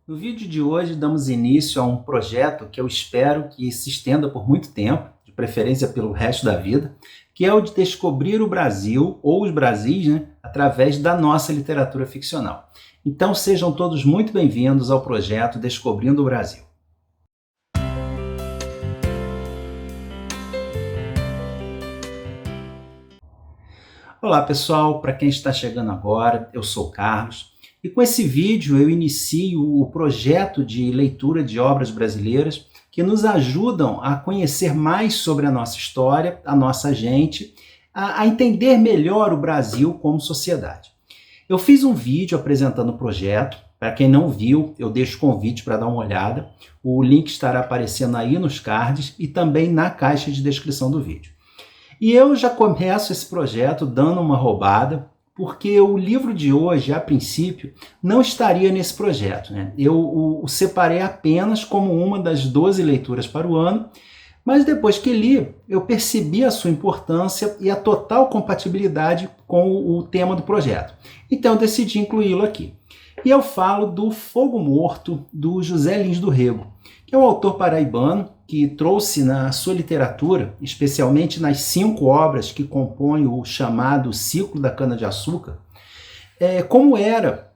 No vídeo de hoje damos início a um projeto que eu espero que se estenda por muito tempo, de preferência pelo resto da vida, que é o de descobrir o Brasil, ou os Brasis, através da nossa literatura ficcional. Então sejam todos muito bem-vindos ao projeto Descobrindo o Brasil. Olá pessoal, para quem está chegando agora, eu sou o Carlos. E com esse vídeo eu inicio o projeto de leitura de obras brasileiras que nos ajudam a conhecer mais sobre a nossa história, a nossa gente, a entender melhor o Brasil como sociedade. Eu fiz um vídeo apresentando o projeto. Para quem não viu, eu deixo o convite para dar uma olhada. O link estará aparecendo aí nos cards e também na caixa de descrição do vídeo. E eu já começo esse projeto dando uma roubada, porque o livro de hoje, a princípio, não estaria nesse projeto, Eu o separei apenas como uma das 12 leituras para o ano, mas depois que li, eu percebi a sua importância e a total compatibilidade com o tema do projeto. Então eu decidi incluí-lo aqui. E eu falo do Fogo Morto, do José Lins do Rego, que é um autor paraibano que trouxe na sua literatura, especialmente nas 5 obras que compõem o chamado Ciclo da Cana-de-Açúcar, como era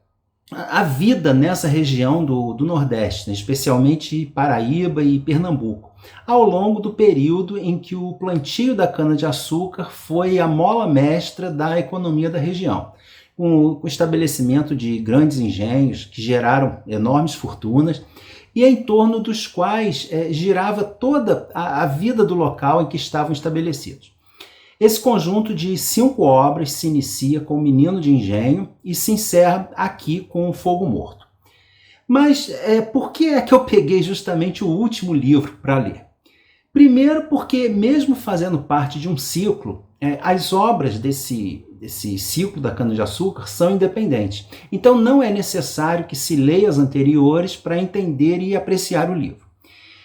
a vida nessa região do Nordeste, especialmente Paraíba e Pernambuco, ao longo do período em que o plantio da cana-de-açúcar foi a mola mestra da economia da região, com o estabelecimento de grandes engenhos que geraram enormes fortunas e em torno dos quais girava toda a vida do local em que estavam estabelecidos. Esse conjunto de 5 obras se inicia com o Menino de Engenho e se encerra aqui com o Fogo Morto. Mas por que é que eu peguei justamente o último livro para ler? Primeiro porque, mesmo fazendo parte de um ciclo, as obras desse ciclo da cana-de-açúcar são independentes. Então não é necessário que se leia as anteriores para entender e apreciar o livro.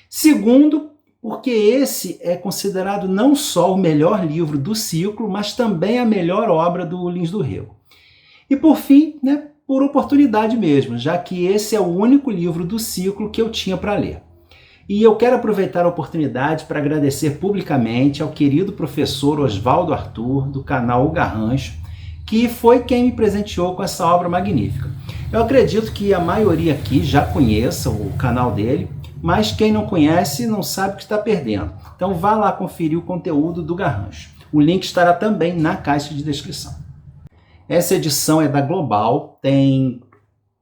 Segundo, porque esse é considerado não só o melhor livro do ciclo, mas também a melhor obra do Lins do Rego. E por fim, por oportunidade mesmo, já que esse é o único livro do ciclo que eu tinha para ler. E eu quero aproveitar a oportunidade para agradecer publicamente ao querido professor Oswaldo Arthur, do canal O Garrancho, que foi quem me presenteou com essa obra magnífica. Eu acredito que a maioria aqui já conheça o canal dele, mas quem não conhece não sabe o que está perdendo. Então vá lá conferir o conteúdo do Garrancho. O link estará também na caixa de descrição. Essa edição é da Global, tem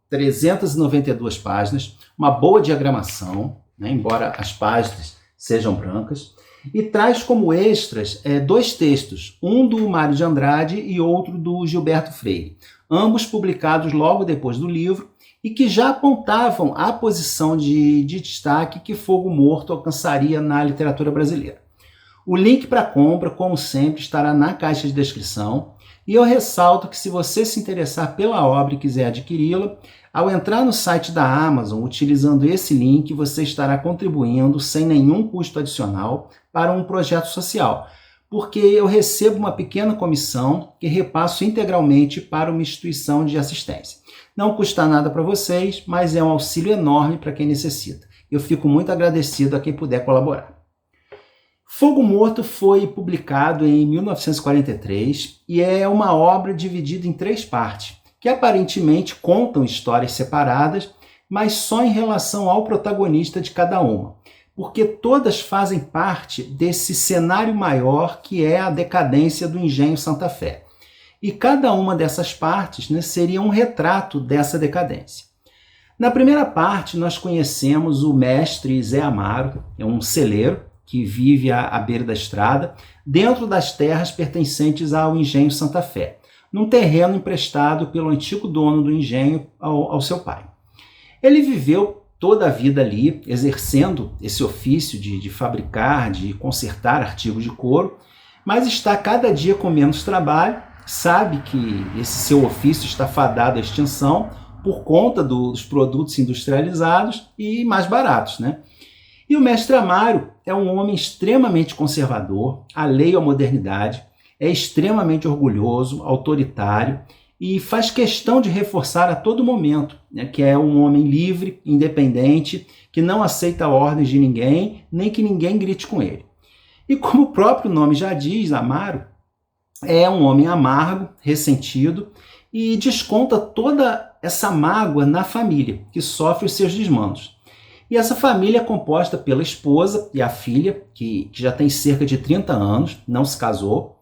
392 páginas, uma boa diagramação, embora as páginas sejam brancas, e traz como extras 2 textos, um do Mário de Andrade e outro do Gilberto Freire, ambos publicados logo depois do livro e que já apontavam a posição de destaque que Fogo Morto alcançaria na literatura brasileira. O link para compra, como sempre, estará na caixa de descrição. E eu ressalto que se você se interessar pela obra e quiser adquiri-la, ao entrar no site da Amazon, utilizando esse link, você estará contribuindo sem nenhum custo adicional para um projeto social, porque eu recebo uma pequena comissão que repasso integralmente para uma instituição de assistência. Não custa nada para vocês, mas é um auxílio enorme para quem necessita. Eu fico muito agradecido a quem puder colaborar. Fogo Morto foi publicado em 1943 e é uma obra dividida em 3 partes, que aparentemente contam histórias separadas, mas só em relação ao protagonista de cada uma, porque todas fazem parte desse cenário maior que é a decadência do Engenho Santa Fé. E cada uma dessas partes seria um retrato dessa decadência. Na primeira parte, nós conhecemos o mestre Zé Amaro, é um celeiro, que vive à beira da estrada, dentro das terras pertencentes ao Engenho Santa Fé, num terreno emprestado pelo antigo dono do engenho ao seu pai. Ele viveu toda a vida ali, exercendo esse ofício de fabricar, de consertar artigos de couro, mas está cada dia com menos trabalho, sabe que esse seu ofício está fadado à extinção por conta dos produtos industrializados e mais baratos, E o mestre Amaro é um homem extremamente conservador, alheio à modernidade, é extremamente orgulhoso, autoritário e faz questão de reforçar a todo momento, né, que é um homem livre, independente, que não aceita ordens de ninguém, nem que ninguém grite com ele. E como o próprio nome já diz, Amaro é um homem amargo, ressentido e desconta toda essa mágoa na família, que sofre os seus desmandos. E essa família é composta pela esposa e a filha, que já tem cerca de 30 anos, não se casou.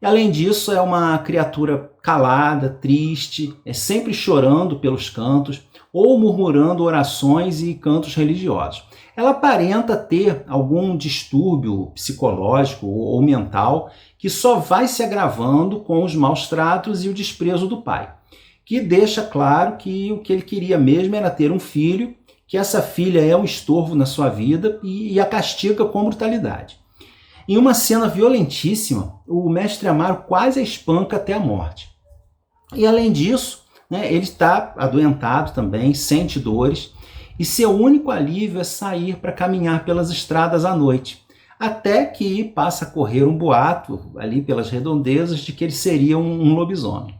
E, além disso, é uma criatura calada, triste, sempre chorando pelos cantos ou murmurando orações e cantos religiosos. Ela aparenta ter algum distúrbio psicológico ou mental que só vai se agravando com os maus tratos e o desprezo do pai, que deixa claro que o que ele queria mesmo era ter um filho, que essa filha é um estorvo na sua vida e a castiga com brutalidade. Em uma cena violentíssima, o mestre Amaro quase a espanca até a morte. E além disso, né, ele está adoentado também, sente dores, e seu único alívio é sair para caminhar pelas estradas à noite, até que passa a correr um boato ali pelas redondezas de que ele seria um lobisomem.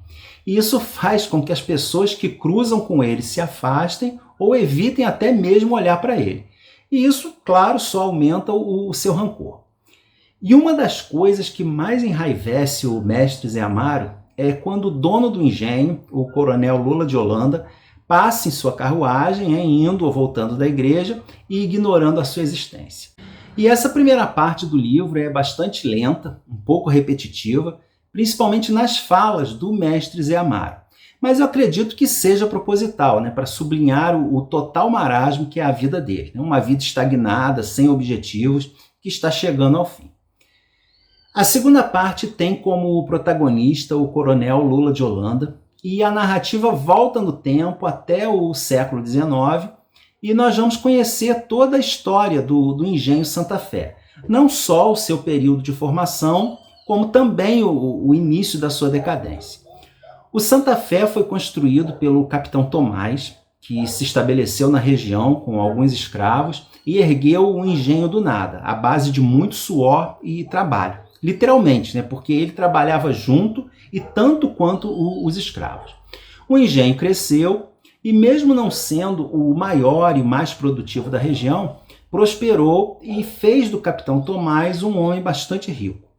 E isso faz com que as pessoas que cruzam com ele se afastem ou evitem até mesmo olhar para ele. E isso, claro, só aumenta o seu rancor. E uma das coisas que mais enraivece o mestre Zé Amaro é quando o dono do engenho, o coronel Lula de Holanda, passa em sua carruagem, indo ou voltando da igreja e ignorando a sua existência. E essa primeira parte do livro é bastante lenta, um pouco repetitiva, principalmente nas falas do mestre Zé Amaro. Mas eu acredito que seja proposital, né, para sublinhar o total marasmo que é a vida dele, né, uma vida estagnada, sem objetivos, que está chegando ao fim. A segunda parte tem como protagonista o coronel Lula de Holanda, e a narrativa volta no tempo até o século XIX, e nós vamos conhecer toda a história do Engenho Santa Fé. Não só o seu período de formação, como também o início da sua decadência. O Santa Fé foi construído pelo capitão Tomás, que se estabeleceu na região com alguns escravos e ergueu o engenho do nada, à base de muito suor e trabalho. Literalmente, né? Porque ele trabalhava junto e tanto quanto os escravos. O engenho cresceu e, mesmo não sendo o maior e mais produtivo da região, prosperou e fez do capitão Tomás um homem bastante rico.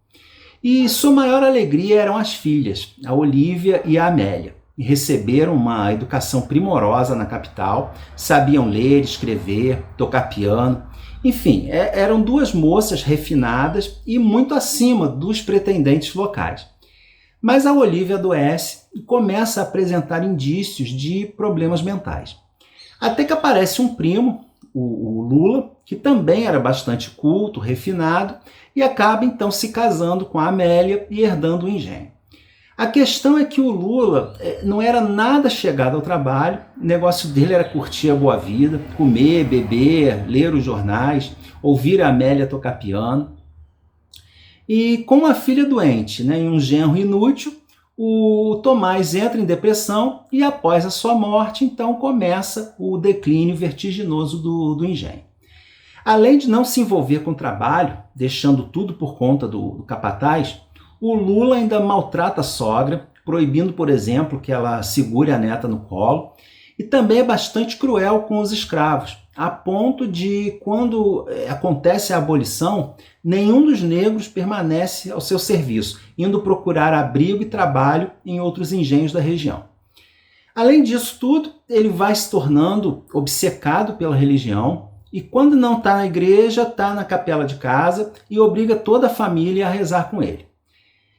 E sua maior alegria eram as filhas, a Olívia e a Amélia. E receberam uma educação primorosa na capital, sabiam ler, escrever, tocar piano. Enfim, eram duas moças refinadas e muito acima dos pretendentes locais. Mas a Olívia adoece e começa a apresentar indícios de problemas mentais. Até que aparece um primo, o Lula, que também era bastante culto, refinado, e acaba então se casando com a Amélia e herdando o engenho. A questão é que o Lula não era nada chegado ao trabalho, o negócio dele era curtir a boa vida, comer, beber, ler os jornais, ouvir a Amélia tocar piano. E com a filha doente, né, e um genro inútil, o Tomás entra em depressão e após a sua morte, então começa o declínio vertiginoso do engenho. Além de não se envolver com o trabalho, deixando tudo por conta do capataz, o Lula ainda maltrata a sogra, proibindo, por exemplo, que ela segure a neta no colo, e também é bastante cruel com os escravos, a ponto de, quando acontece a abolição, nenhum dos negros permanece ao seu serviço, indo procurar abrigo e trabalho em outros engenhos da região. Além disso tudo, ele vai se tornando obcecado pela religião, e quando não está na igreja, está na capela de casa e obriga toda a família a rezar com ele.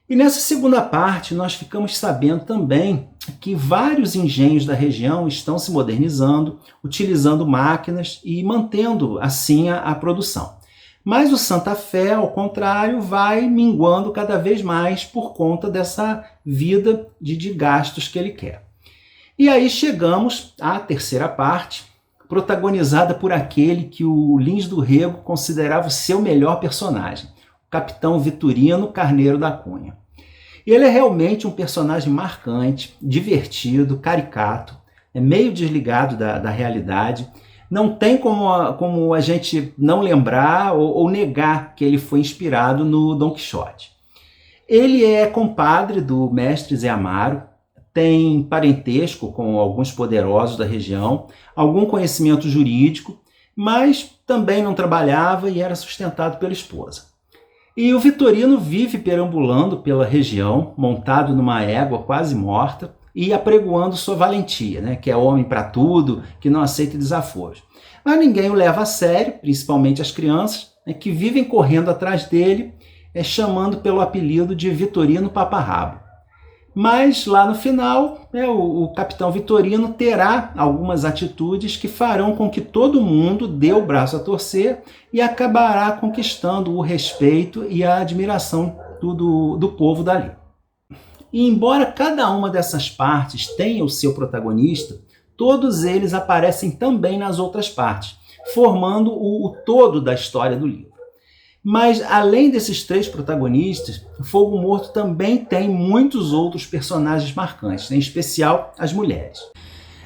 E nessa segunda parte, nós ficamos sabendo também que vários engenhos da região estão se modernizando, utilizando máquinas e mantendo assim a produção. Mas o Santa Fé, ao contrário, vai minguando cada vez mais por conta dessa vida de gastos que ele quer. E aí chegamos à terceira parte, protagonizada por aquele que o Lins do Rego considerava o seu melhor personagem, Capitão Vitorino Carneiro da Cunha. Ele é realmente um personagem marcante, divertido, caricato, é meio desligado da realidade. Não tem como a gente não lembrar ou negar que ele foi inspirado no Dom Quixote. Ele é compadre do mestre Zé Amaro, tem parentesco com alguns poderosos da região, algum conhecimento jurídico, mas também não trabalhava e era sustentado pela esposa. E o Vitorino vive perambulando pela região, montado numa égua quase morta e apregoando sua valentia, né? Que é homem para tudo, que não aceita desaforos. Mas ninguém o leva a sério, principalmente as crianças, né, que vivem correndo atrás dele, chamando pelo apelido de Vitorino Paparrabo. Mas lá no final, né, o capitão Vitorino terá algumas atitudes que farão com que todo mundo dê o braço a torcer e acabará conquistando o respeito e a admiração do povo dali. E embora cada uma dessas partes tenha o seu protagonista, todos eles aparecem também nas outras partes, formando o todo da história do livro. Mas, além desses 3 protagonistas, o Fogo Morto também tem muitos outros personagens marcantes, em especial as mulheres.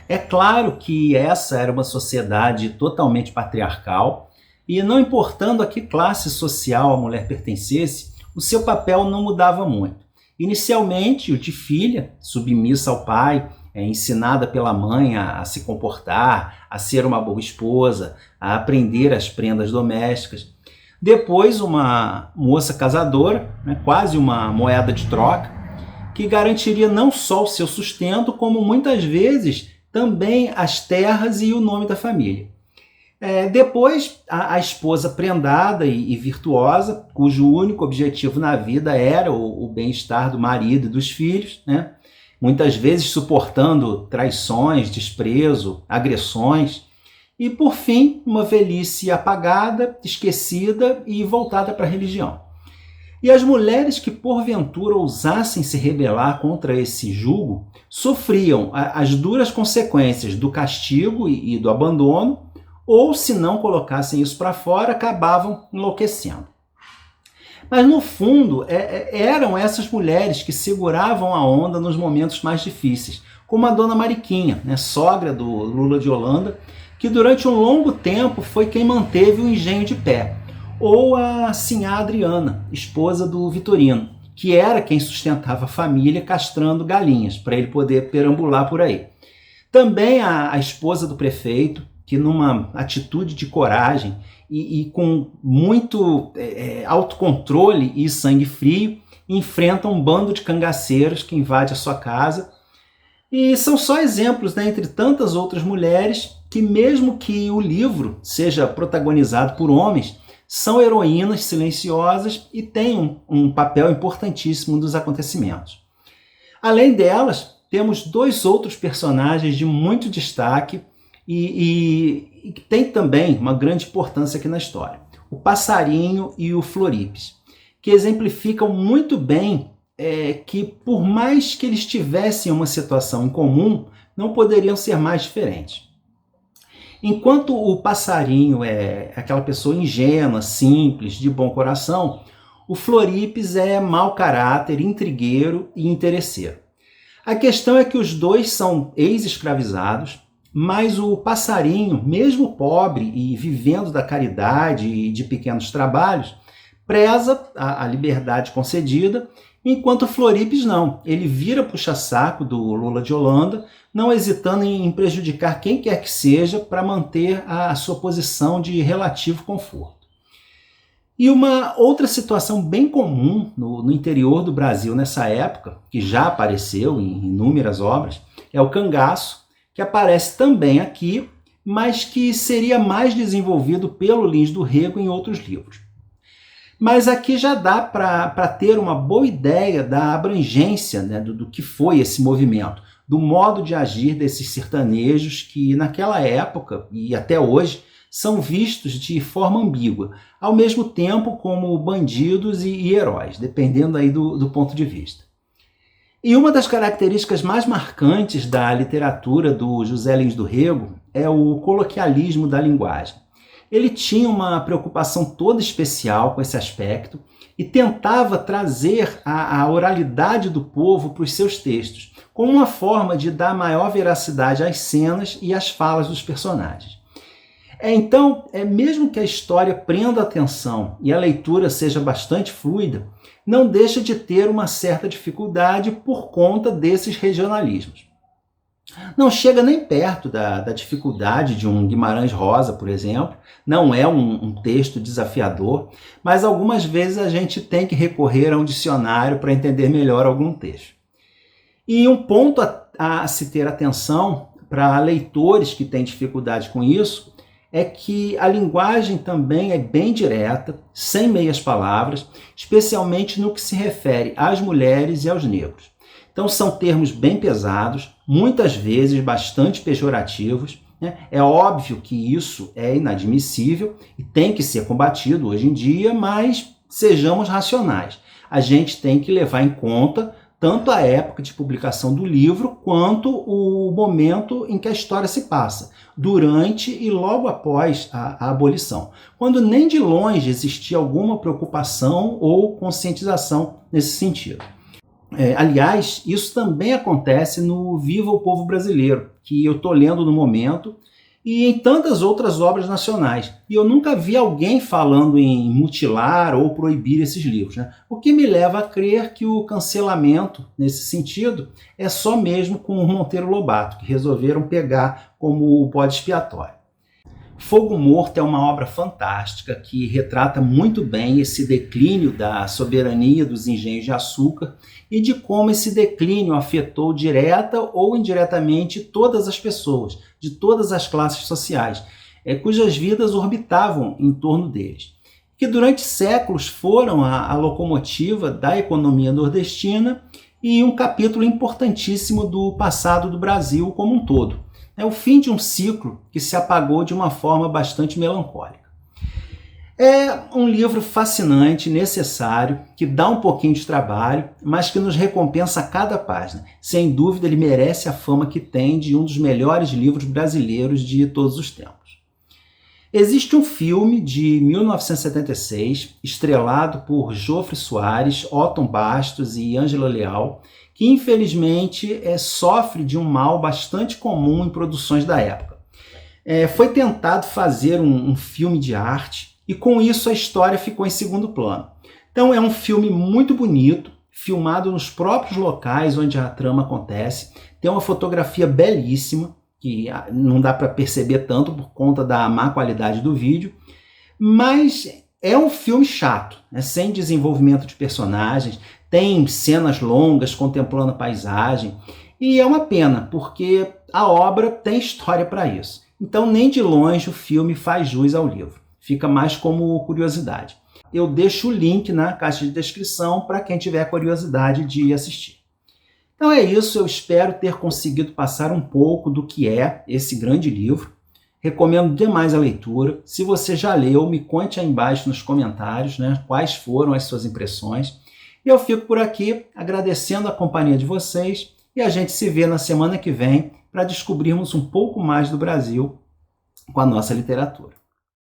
É claro que essa era uma sociedade totalmente patriarcal e, não importando a que classe social a mulher pertencesse, o seu papel não mudava muito. Inicialmente, o de filha, submissa ao pai, ensinada pela mãe a se comportar, a ser uma boa esposa, a aprender as prendas domésticas. Depois, uma moça casadora, né, quase uma moeda de troca, que garantiria não só o seu sustento, como muitas vezes também as terras e o nome da família. Depois, a esposa prendada e virtuosa, cujo único objetivo na vida era o bem-estar do marido e dos filhos, né, muitas vezes suportando traições, desprezo, agressões. E, por fim, uma velhice apagada, esquecida e voltada para a religião. E as mulheres que, porventura, ousassem se rebelar contra esse jugo, sofriam as duras consequências do castigo e do abandono, ou, se não colocassem isso para fora, acabavam enlouquecendo. Mas, no fundo, eram essas mulheres que seguravam a onda nos momentos mais difíceis, como a dona Mariquinha, né, sogra do Lula de Holanda, que durante um longo tempo foi quem manteve o engenho de pé, ou a sinhá Adriana, esposa do Vitorino, que era quem sustentava a família castrando galinhas, para ele poder perambular por aí. Também a esposa do prefeito, que numa atitude de coragem e com muito autocontrole e sangue frio, enfrenta um bando de cangaceiros que invade a sua casa. E são só exemplos, né, entre tantas outras mulheres que, mesmo que o livro seja protagonizado por homens, são heroínas silenciosas e têm um papel importantíssimo nos acontecimentos. Além delas, temos 2 outros personagens de muito destaque e que têm também uma grande importância aqui na história. O Passarinho e o Floripes, que exemplificam muito bem que, por mais que eles tivessem uma situação em comum, não poderiam ser mais diferentes. Enquanto o Passarinho é aquela pessoa ingênua, simples, de bom coração, o Floripes é mau caráter, intrigueiro e interesseiro. A questão é que os 2 são ex-escravizados, mas o Passarinho, mesmo pobre e vivendo da caridade e de pequenos trabalhos, preza a liberdade concedida, enquanto o Floripes não. Ele vira puxa-saco do Lula de Holanda, não hesitando em prejudicar quem quer que seja para manter a sua posição de relativo conforto. E uma outra situação bem comum no interior do Brasil nessa época, que já apareceu em inúmeras obras, é o cangaço, que aparece também aqui, mas que seria mais desenvolvido pelo Lins do Rego em outros livros. Mas aqui já dá para ter uma boa ideia da abrangência, né, do que foi esse movimento, do modo de agir desses sertanejos que naquela época e até hoje são vistos de forma ambígua, ao mesmo tempo como bandidos e heróis, dependendo aí do ponto de vista. E uma das características mais marcantes da literatura do José Lins do Rego é o coloquialismo da linguagem. Ele tinha uma preocupação toda especial com esse aspecto e tentava trazer a oralidade do povo para os seus textos, como uma forma de dar maior veracidade às cenas e às falas dos personagens. Então, mesmo que a história prenda a atenção e a leitura seja bastante fluida, não deixa de ter uma certa dificuldade por conta desses regionalismos. Não chega nem perto da dificuldade de um Guimarães Rosa, por exemplo. Não é um texto desafiador, mas algumas vezes a gente tem que recorrer a um dicionário para entender melhor algum texto. E um ponto a se ter atenção para leitores que têm dificuldade com isso é que a linguagem também é bem direta, sem meias palavras, especialmente no que se refere às mulheres e aos negros. Então são termos bem pesados, muitas vezes bastante pejorativos, né? É óbvio que isso é inadmissível e tem que ser combatido hoje em dia, mas sejamos racionais. A gente tem que levar em conta tanto a época de publicação do livro, quanto o momento em que a história se passa, durante e logo após a abolição, quando nem de longe existia alguma preocupação ou conscientização nesse sentido. Aliás, isso também acontece no Viva o Povo Brasileiro, que eu estou lendo no momento, e em tantas outras obras nacionais. E eu nunca vi alguém falando em mutilar ou proibir esses livros, né? O que me leva a crer que o cancelamento, nesse sentido, é só mesmo com o Monteiro Lobato, que resolveram pegar como bode expiatório. Fogo Morto é uma obra fantástica que retrata muito bem esse declínio da soberania dos engenhos de açúcar e de como esse declínio afetou direta ou indiretamente todas as pessoas, de todas as classes sociais, cujas vidas orbitavam em torno deles, que durante séculos foram a locomotiva da economia nordestina e um capítulo importantíssimo do passado do Brasil como um todo. É o fim de um ciclo que se apagou de uma forma bastante melancólica. É um livro fascinante, necessário, que dá um pouquinho de trabalho, mas que nos recompensa a cada página. Sem dúvida, ele merece a fama que tem de um dos melhores livros brasileiros de todos os tempos. Existe um filme de 1976, estrelado por Jofre Soares, Otton Bastos e Ângela Leal, que infelizmente sofre de um mal bastante comum em produções da época. Foi tentado fazer um filme de arte e com isso a história ficou em segundo plano. Então é um filme muito bonito, filmado nos próprios locais onde a trama acontece, tem uma fotografia belíssima, que não dá para perceber tanto por conta da má qualidade do vídeo, mas é um filme chato, né? Sem desenvolvimento de personagens, tem cenas longas contemplando a paisagem, e é uma pena, porque a obra tem história para isso. Então nem de longe o filme faz jus ao livro, fica mais como curiosidade. Eu deixo o link na caixa de descrição para quem tiver curiosidade de assistir. Então é isso, eu espero ter conseguido passar um pouco do que é esse grande livro. Recomendo demais a leitura. Se você já leu, me conte aí embaixo nos comentários, né, quais foram as suas impressões. E eu fico por aqui agradecendo a companhia de vocês e a gente se vê na semana que vem para descobrirmos um pouco mais do Brasil com a nossa literatura.